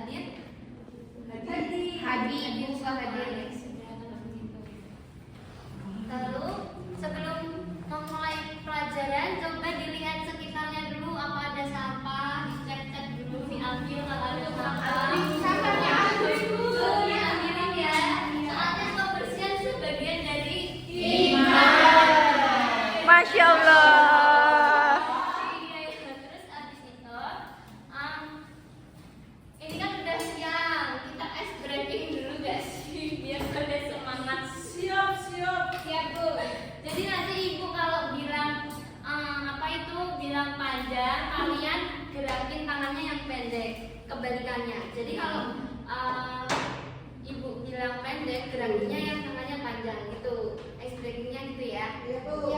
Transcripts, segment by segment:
hadir? Hadir, Ibu hadir. Lalu sebelum memulai pelajaran, coba dilihat sekitarnya dulu, apa ada sampah, dicek-cek dulu, diambil kalau ada sampah. Diambilin ya. Soalnya kebersihan sebagian dari iman. Masya Allah. Terus abis itu, ini kan udah siang, kita ice breaking dulu gak sih, biar pada semangat. Siap Bu. Jadi nanti Ibu kalau bilang bilang panjang, kalian gerakin tangannya yang pendek, kebalikannya. Jadi kalau Ibu bilang pendek, gerakinnya yang tangannya panjang gitu. Ice breakingnya gitu ya. Iya Bu.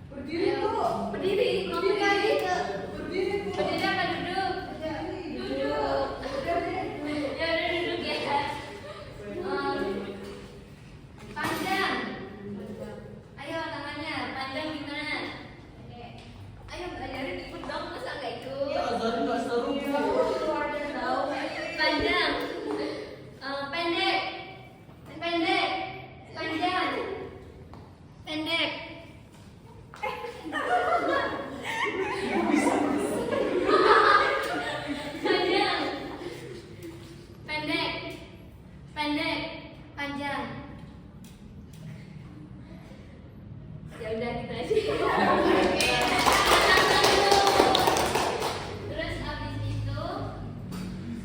Berdiri Ayo, Bu. Berdiri, mau berdiri. Berdiri Bu. Berdiri apa duduk? Duduk. Ya udah duduk ya. Panjang. Ayo tangannya panjang gimana? Ayo ajarin ikut dong, masa nggak ikut? Ajarin nggak seru Bu. Panjang. Pendek. Pendek. Panjang. Pendek. Panjang. Pendek. Pendek. Panjang. Ya udah gitu aja. Terus habis itu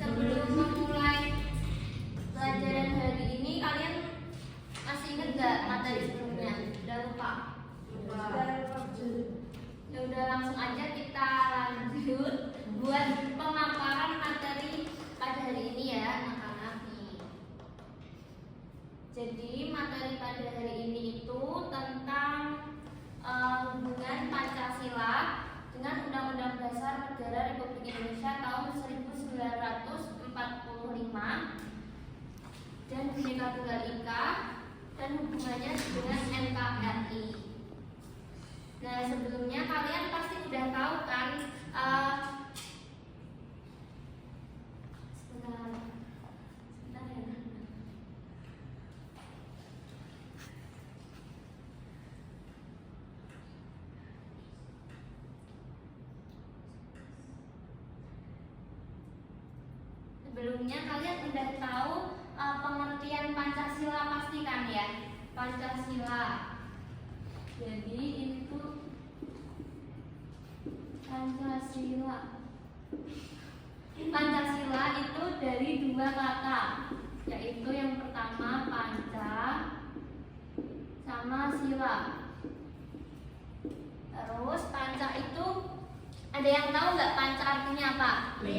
sebelum memulai pelajaran hari ini, kalian masih ingat gak materi sebelumnya? Udah lupa? Ya udah langsung aja kita lanjut buat pemaparan materi pada hari ini ya anak-anak nih. Jadi materi pada hari ini itu tentang hubungan Pancasila dengan Undang-Undang Dasar Negara Republik Indonesia tahun 1945 dan Bhinneka Tunggal Ika dan hubungannya dengan NKRI. Nah sebelumnya kalian pasti udah tahu kan sebentar ya. Sebelumnya kalian udah tahu pengertian Pancasila pasti kan ya? Pancasila. Jadi itu Pancasila. Pancasila itu dari dua kata, yaitu yang pertama panca sama sila. Terus panca itu ada yang tahu nggak panca artinya apa? 5.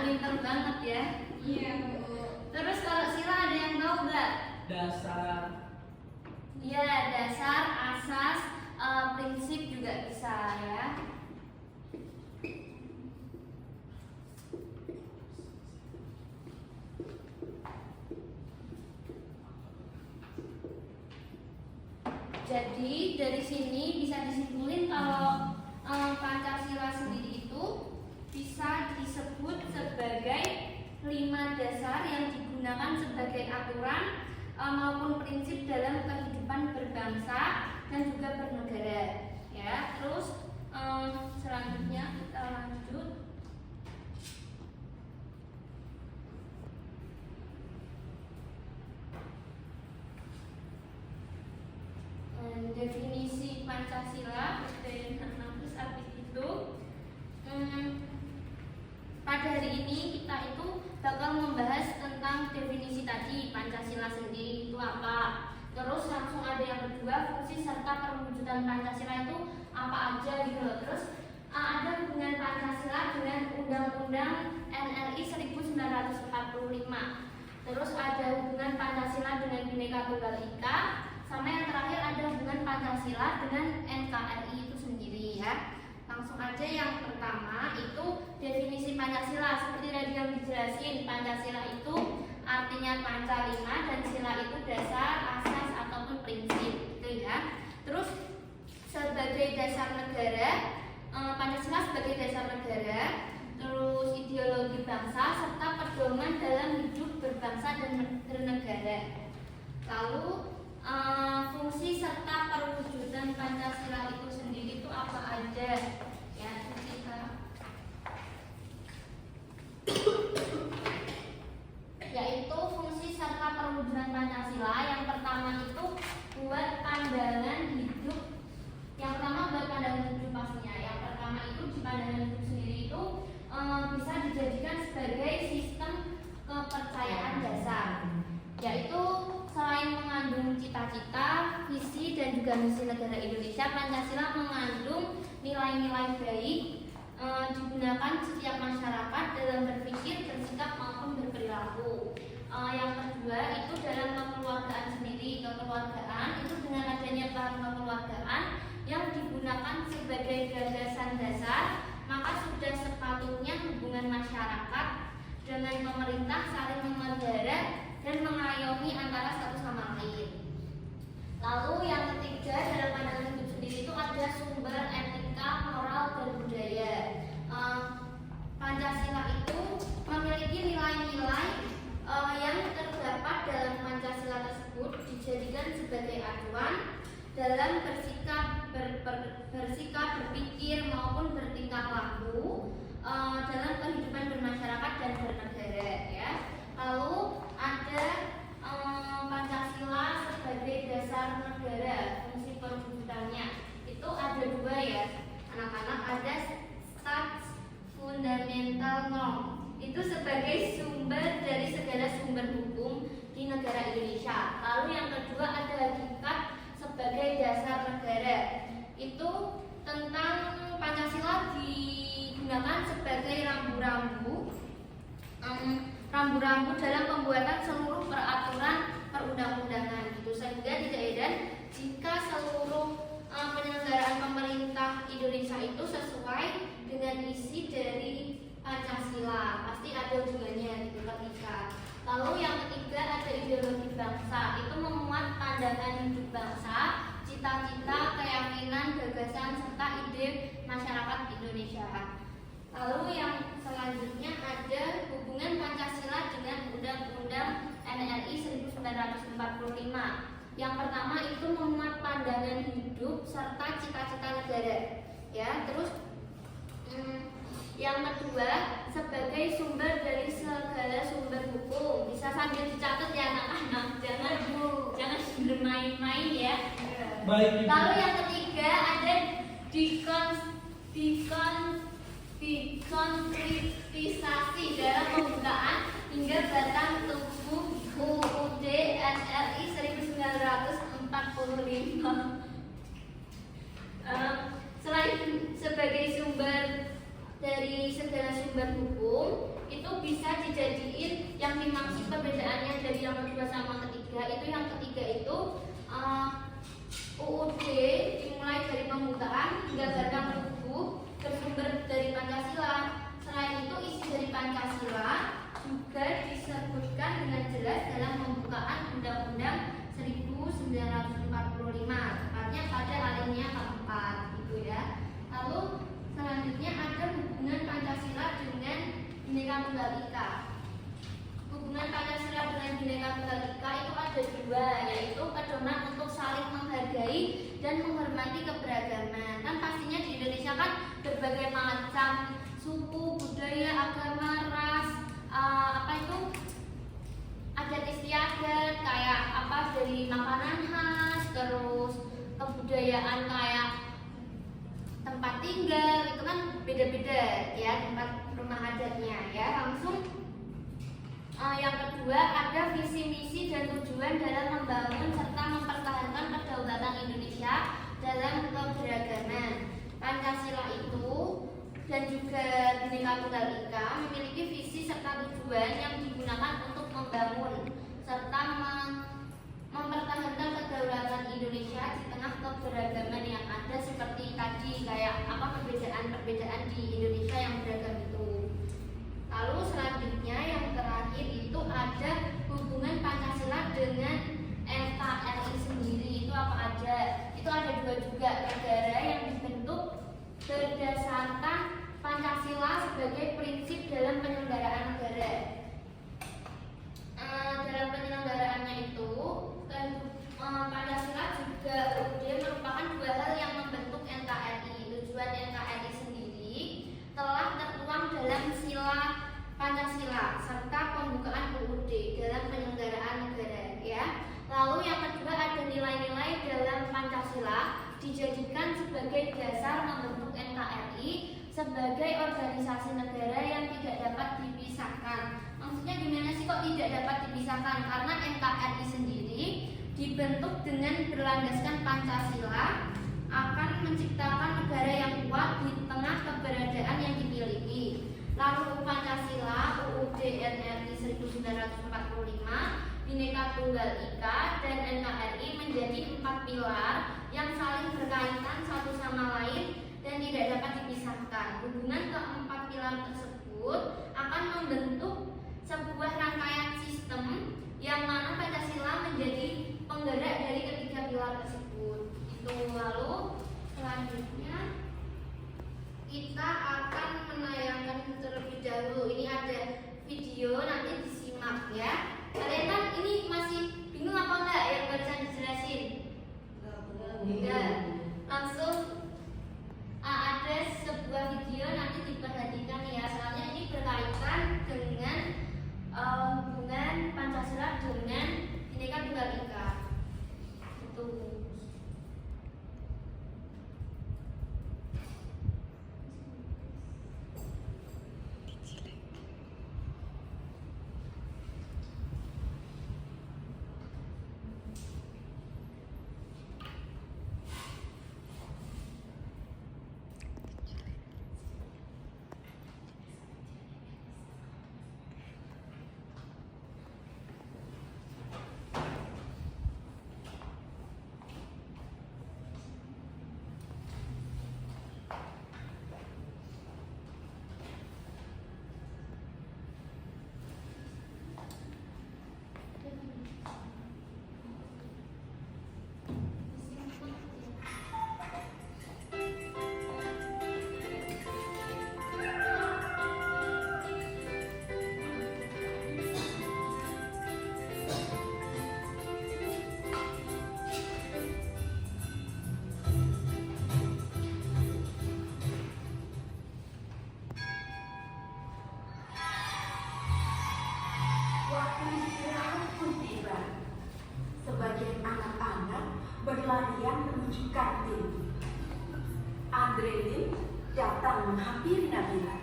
Pinter banget ya. Iya Bu. Terus kalau sila ada yang tahu nggak? Dasar. Iya, dasar, asas, prinsip juga bisa ya. Jadi dari sini bisa disimpulin kalau Pancasila sendiri itu bisa disebut sebagai 5 dasar yang digunakan sebagai aturan maupun prinsip dalam kehidupan berbangsa dan juga bernegara. Ya, terus selanjutnya kita lanjut. Definisi Pancasila terus habis itu pada hari ini kita itu bakal membahas tentang definisi tadi Pancasila sendiri itu apa. Terus langsung ada yang kedua, fungsi serta perwujudan Pancasila itu apa aja gitu loh. Terus ada hubungan Pancasila dengan Undang-Undang NRI 1945. Terus ada hubungan Pancasila dengan Bhinneka Tunggal Ika. Sama yang terakhir ada hubungan Pancasila dengan NKRI itu sendiri ya. Langsung aja yang pertama itu definisi Pancasila. Seperti tadi yang dijelasin, Pancasila itu artinya panca 5 dan sila itu dasar, asas ataupun prinsip gitu ya. Terus sebagai dasar negara, Pancasila sebagai dasar negara. Terus ideologi Lalu fungsi serta perwujudan Pancasila itu sendiri itu apa aja? Ya, kita yaitu fungsi serta perwujudan Pancasila. Yang pertama itu buat pandangan hidup. Yang pertama buat pandangan hidup pastinya. Yang pertama itu di pandangan hidup sendiri itu bisa dijadikan sebagai sistem kepercayaan dasar, yaitu selain mengandung cita-cita, visi dan juga misi negara Indonesia, Pancasila mengandung nilai-nilai baik digunakan setiap masyarakat dalam berpikir, bersikap maupun berperilaku. Yang kedua itu dalam kekeluargaan sendiri. Kekeluargaan itu dengan adanya paham kekeluargaan yang digunakan sebagai gagasan dasar, maka sudah sepatutnya hubungan masyarakat dengan pemerintah saling memelihara dan mengayomi antara satu sama lain. Lalu yang ketiga dalam pandangan hidup sendiri itu ada sumber etika, moral dan budaya. Pancasila itu memiliki nilai-nilai yang terdapat dalam Pancasila tersebut dijadikan sebagai acuan dalam bersikap, berpikir maupun bertingkah laku dalam kehidupan bermasyarakat dan bernegara, ya. Lalu ada Pancasila sebagai dasar negara, fungsi perwujudannya itu ada dua, ya anak-anak. Ada Stats Fundamental Norm, itu sebagai sumber dari segala sumber hukum di negara Indonesia. Lalu yang kedua ada Hakikat sebagai dasar negara, itu tentang Pancasila digunakan sebagai rambu-rambu dalam pembuatan seluruh peraturan perundang-undangan, gitu. Sehingga tidak heran jika seluruh penyelenggaraan pemerintah Indonesia itu sesuai dengan isi dari Pancasila, pasti ada hubungannya, gitu, ketika. Lalu yang ketiga ada ideologi bangsa, itu memuat pandangan hidup bangsa, cita-cita, keyakinan, gagasan serta ide masyarakat Indonesia. Lalu yang selanjutnya ada hubungan Pancasila dengan Undang-Undang NRI 1945. Yang pertama itu memuat pandangan hidup serta cita-cita negara, ya. Terus yang kedua sebagai sumber dari segala sumber hukum. Bisa sambil dicatat ya anak-anak, jangan bermain-main, ya. Baik. Lalu yang ketiga ada dikonkretisasi dalam pembukaan hingga batang tubuh UUD NRI 1945. Selain sebagai sumber dari segala sumber hukum, itu bisa dijadiin yang dimaksud perbedaannya dari yang kedua sama ketiga. Yang ketiga itu UUD dimulai dari pembukaan hingga batang tubuh bersumber dari Pancasila. Selain itu isi dari Pancasila juga disebutkan dengan jelas dalam pembukaan Undang-Undang 1945, tepatnya pada alinea keempat, gitu, ya. Lalu selanjutnya ada hubungan Pancasila dengan Bhinneka Tunggal Ika. Hubungan Pancasila dengan Bhinneka Tunggal Ika itu ada dua, yaitu pedoman untuk saling menghargai dan menghormati keberagaman. Kan pastinya di Indonesia kan berbagai macam suku, budaya, agama, ras, adat istiadat, kayak dari makanan khas, terus kebudayaan kayak tempat tinggal, itu kan beda-beda, ya, tempat rumah adatnya, ya. Langsung yang kedua ada visi misi dan tujuan dalam membangun serta mempertahankan kedaulatan Indonesia dalam keberagaman. Pancasila itu dan juga Bhinneka Tunggal Ika memiliki visi serta tujuan yang digunakan untuk membangun serta mempertahankan kedaulatan Indonesia di tengah keberagaman yang ada, seperti tadi kayak perbedaan di Indonesia yang beragam itu. Lalu selanjutnya yang terakhir itu ada hubungan Pancasila dengan NKRI sendiri. Itu apa aja? Itu ada dua juga, negara yang dibentuk berdasarkan Pancasila sebagai prinsip dalam penyelenggaraan negara. Dalam penyelenggaraannya itu Pancasila serta pembukaan UUD dalam penyelenggaraan negara ya. Lalu yang kedua ada nilai-nilai dalam Pancasila dijadikan sebagai dasar membentuk NKRI sebagai organisasi negara yang tidak dapat dipisahkan. Maksudnya gimana sih kok tidak dapat dipisahkan? Karena NKRI sendiri dibentuk dengan berlandaskan Pancasila akan menciptakan negara yang kuat di tengah keberadaan yang dimiliki. Lalu Pancasila, UUD RI 1945, Bhinneka Tunggal Ika, dan NKRI menjadi 4 pilar yang saling berkaitan satu sama lain dan tidak dapat dipisahkan. Hubungan keempat pilar tersebut akan membentuk sebuah rangkaian sistem yang mana Pancasila menjadi penggerak dari ketiga pilar tersebut. Itu lalu selanjutnya kita akan menayangkan terlebih dahulu. Ini ada video, nanti disimak ya. Kalian kan ini masih bingung apa enggak yang barusan dijelasin? Enggak. Langsung ada sebuah video, nanti diperhatikan ya. Soalnya ini berkaitan dengan hubungan Pancasila dengan Bhinneka Tunggal Ika. Itu. Waktu istirahat pun tiba. Sebagian anak-anak berlarian menuju kantin. Andrelin datang menghampiri Nabila.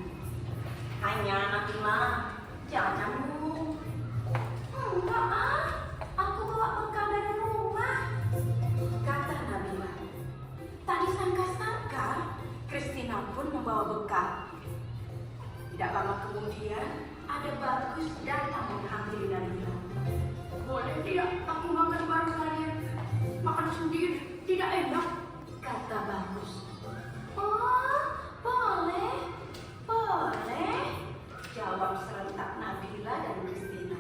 Hanya Nabila, jajanmu. Enggak aku bawa bekal dari rumah, kata Nabila. Tadi sangka-sangka Christina pun membawa bekal. Tidak lama kemudian ada Bagus datang menghampiri Nabila. Boleh tidak aku makan bareng kalian? Makan sendiri tidak enak, kata Bagus. Oh, boleh, jawab serentak Nabila dan Christina.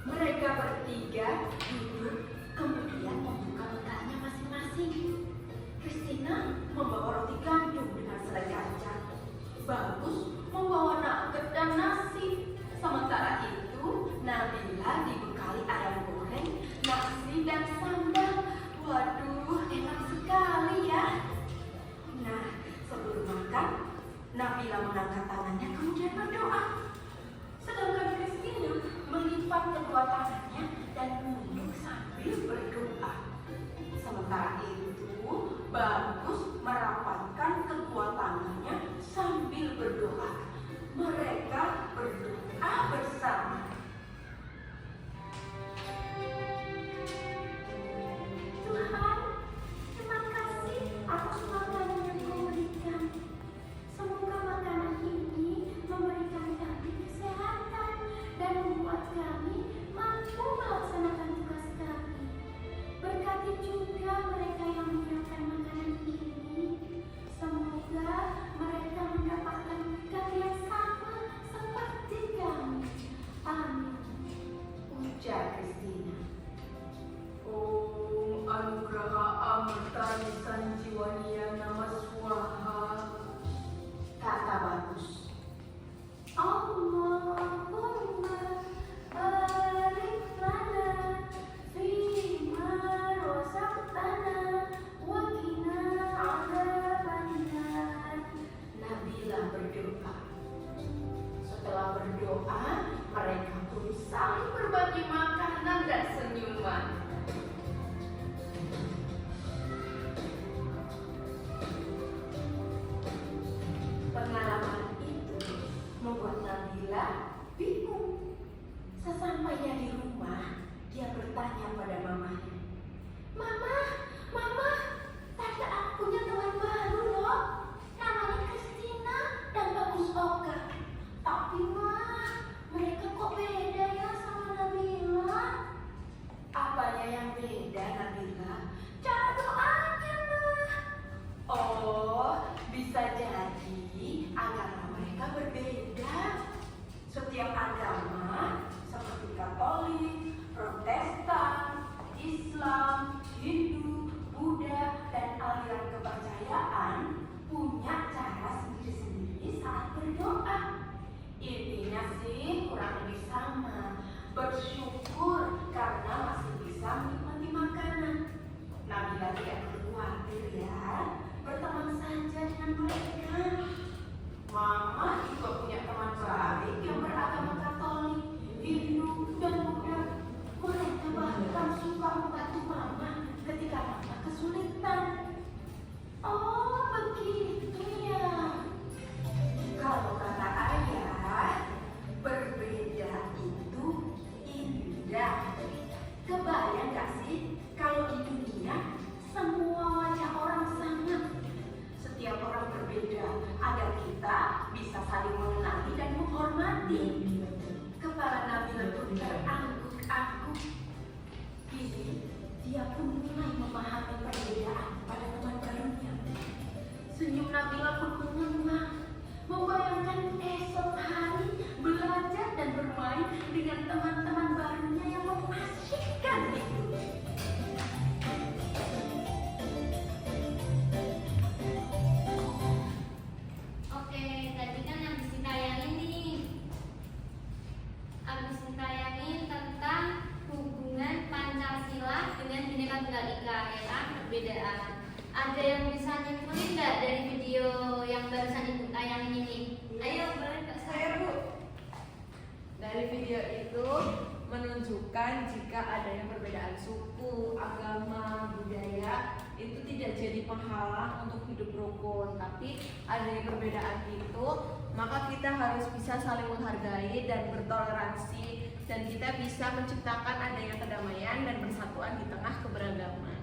Mereka bertiga duduk, kemudian membuka bekalnya masing-masing. Christina membawa roti gandum dengan selai kacang. Bagus membawa nugget dan nasi. Sementara itu, Nabila dibekali ayam goreng, nasi dan sambal. Waduh, enak sekali ya. Nah, sebelum makan, Nabila mengangkat tangannya kemudian berdoa. Sedangkan Christina melipat kedua tangannya dan menunduk sambil berdoa. Sementara itu, Bagus merapatkan kedua tangannya sambil berdoa. berdoa, mereka pun saling berbagi makanan dan senyuman. Pengalaman itu membuat Nabila bingung. Sesampainya di rumah, dia bertanya pada mamanya, "Mama, Mama, tante aku punya teman baru loh. Namanya Christina dan Bagus Oka. Tapi mereka kok beda ya sama Nabila?" "Apanya yang beda, Nabila?" "Cara doanya, Ma." "Oh, bisa jadi agama mereka berbeda. Setiap agama seperti Katolik, Protestan, Islam, Hindu, Buddha, dan aliran kepercayaan punya cara sendiri-sendiri saat berdoa. Intinya sih kurang lebih sama. Bersyukur karena masih bisa menikmati makanan. Nabila tidak perlu khawatir ya, berteman saja dengan mereka. Mama juga punya teman baik yang beragama Katolik, Hindu, dan Buddha. Mereka bahkan suka membantu Mama ketika Mama kesulitan. Oh, begitu ya. Kalau kata ayah, berbeda itu indah. Kebayang gak sih kalau di dunia semua wajah orang sama? Setiap orang berbeda agar kita bisa saling mengenali dan menghormati. Kepala Nabila pun terangguk-angguk. Kini dia pun mulai memahami perbedaan pada teman barunya. Senyum Nabila pun mengemang, membayangkan esok hari belajar dan bermain dengan teman-teman barunya yang mengasyikkan itu. Oke, tadi kan habis ditayangin nih. Habis ditayangin tentang hubungan Pancasila dengan Bhinneka Tunggal Ika, ya kan? Perbedaan. Ada yang bisa nyimpulin nggak dari video yang barusan ibu tayangin ini? Ayo, boleh Kak Saya, Bu. Dari video itu menunjukkan jika adanya perbedaan suku, agama, budaya itu tidak jadi penghalang untuk hidup rukun. Tapi adanya perbedaan itu, maka kita harus bisa saling menghargai dan bertoleransi, dan kita bisa menciptakan adanya kedamaian dan persatuan di tengah keberagaman.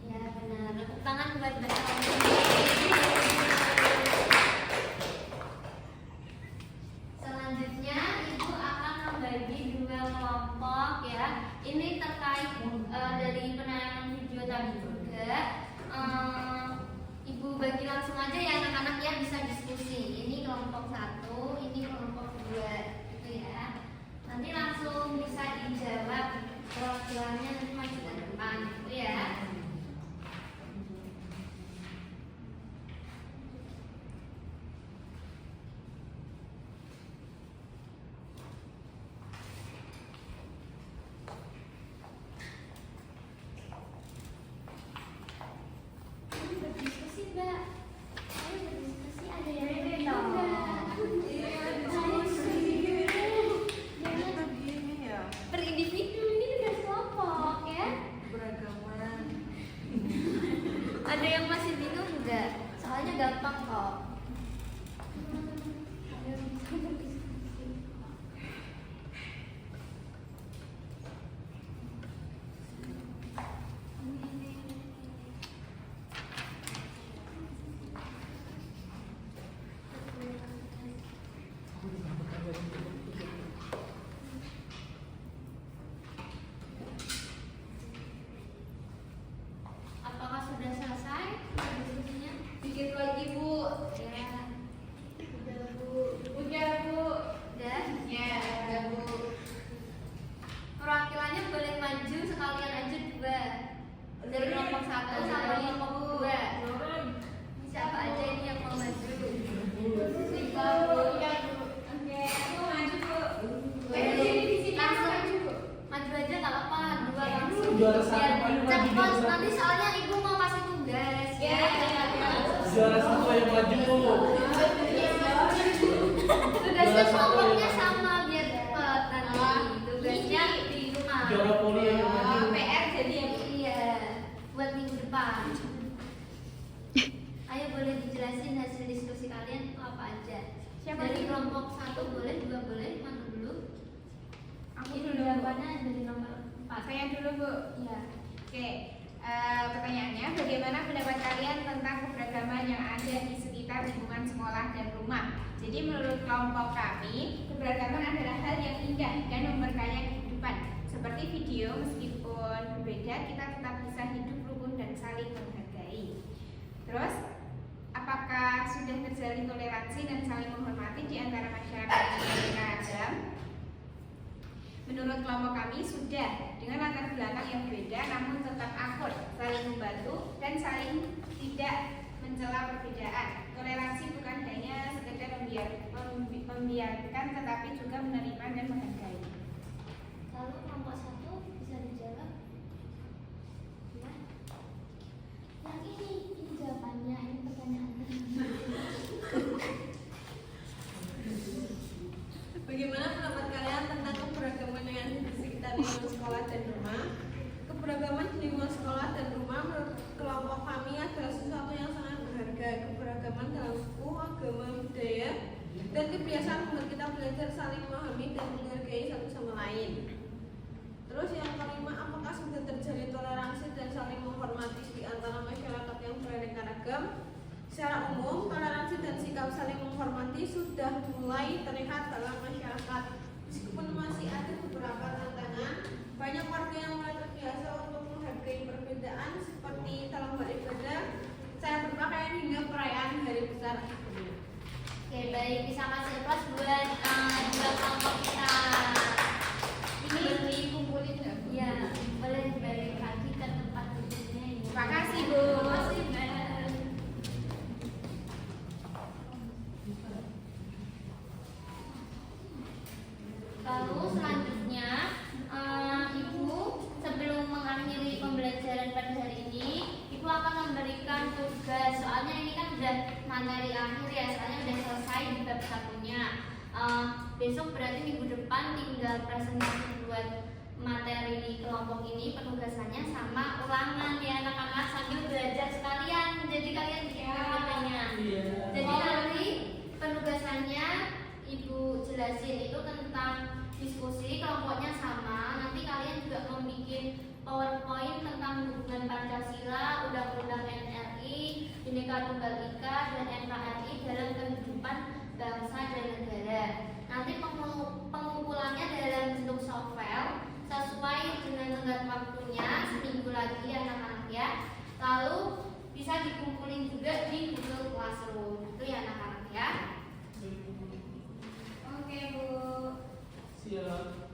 Ya benar. Tepuk tangan buat bersama. Selanjutnya ibu akan membagi dua kelompok ya. Ini terkait dari penayangan video tadi juga. Ibu bagi langsung aja ya anak-anak ya, bisa diskusi. Ini kelompok 1, ini kelompok 2, gitu ya. Nanti langsung bisa dijawab perwakilannya, nanti maju ke depan, gitu ya. Berdiskusi, Mbak. Ayo berdiskusi, ada yang beda enggak? Begini ya, Per individu, ini udah kelompok ya. beragaman. Ada yang masih bingung enggak? Soalnya gampang kok. Ayo bisa berdiskusi. Apakah sudah selesai diskusinya? Dikit lagi, Bu. Ya. Udah, Bu. Udah, Bu. Udah? Ya, udah, Bu. Perwakilannya boleh maju sekalian aja dua. Dari kelompok 1 sama kelompok 2. Siapa aja ini yang mau maju? Siapa, Bu? Oke, aku maju, Bu. Langsung maju aja nggak apa-apa, dua langsung. Juara satu Biar paling maju, cepet, juara satu. nanti soalnya ibu mau kasih tugas. Ya. Juara satu yang maju. Tugasnya kelompoknya sama, Dari kelompok 1 boleh, 2 boleh, mana dulu? Aku Ini dulu. jawabannya dari nomor 4. Saya dulu, Bu. Iya. Oke, pertanyaannya, bagaimana pendapat kalian tentang keberagaman yang ada di sekitar lingkungan sekolah dan rumah? Jadi menurut kelompok kami, keberagaman adalah hal yang indah dan memperkaya kehidupan. Seperti video, meskipun berbeda, kita tetap bisa hidup rukun dan saling menghargai. Terus, apakah sudah terjalin toleransi dan saling menghormati di antara masyarakat yang berbeda agam? Menurut kelompok kami sudah, dengan latar belakang yang berbeda namun tetap akur, saling membantu dan saling tidak mencela perbedaan. Toleransi bukan hanya sekedar membiarkan tetapi juga menerima dan menghargai. Lalu kelompok 1 bisa dijawab? Ya. Yang ini jawabannya, ini pertanyaannya. Bagaimana pendapat kalian tentang keberagaman yang ada di sekitar lingkungan sekolah dan rumah? Keberagaman di lingkungan sekolah dan rumah menurut kelompok kami adalah sesuatu yang sangat berharga. Keberagaman dalam suku, agama, budaya, dan kebiasaan membuat kita belajar saling memahami dan menghargai satu sama lain. Terus yang kelima, apakah sudah terjalin toleransi dan saling menghormati di antara masyarakat yang beraneka ragam? Secara umum, toleransi dan sikap saling menghormati sudah mulai terlihat dalam masyarakat. Meskipun masih ada beberapa tantangan, banyak warga yang mulai terbiasa untuk menghargai perbedaan seperti dalam beribadah, cara berpakaian hingga perayaan hari besar dunia. Oke, baik, bisa kasih kelas buat dua kelompok kita. Ini Dikumpulin nggak, Bu? ya, boleh balik lagi ke tempat duduknya ini. Terima kasih, Bu. Terima kasih, Mbak. Lalu selanjutnya, Ibu sebelum mengakhiri pembelajaran pada hari ini, Ibu akan memberikan tugas. Soalnya ini kan udah materi akhir ya, soalnya udah selesai di bab satunya. Besok berarti minggu depan tinggal presentasi buat materi di kelompok ini, penugasannya sama ulangan ya anak-anak, sambil belajar sekalian. Jadi kalian siap katanya. Jadi nanti penugasannya Ibu jelasin itu tentang diskusi, kelompoknya sama. Nanti kalian juga membuat PowerPoint tentang hubungan Pancasila, Undang-Undang NRI, Bhinneka Tunggal Ika, dan NKRI dalam kehidupan bangsa dan negara. Nanti pengumpulannya dalam bentuk soft file sesuai dengan tenggat waktunya, seminggu lagi ya anak-anak ya. Lalu bisa dikumpulin juga di Google Classroom. Itu ya anak-anak ya. Oke, Bu. Siap.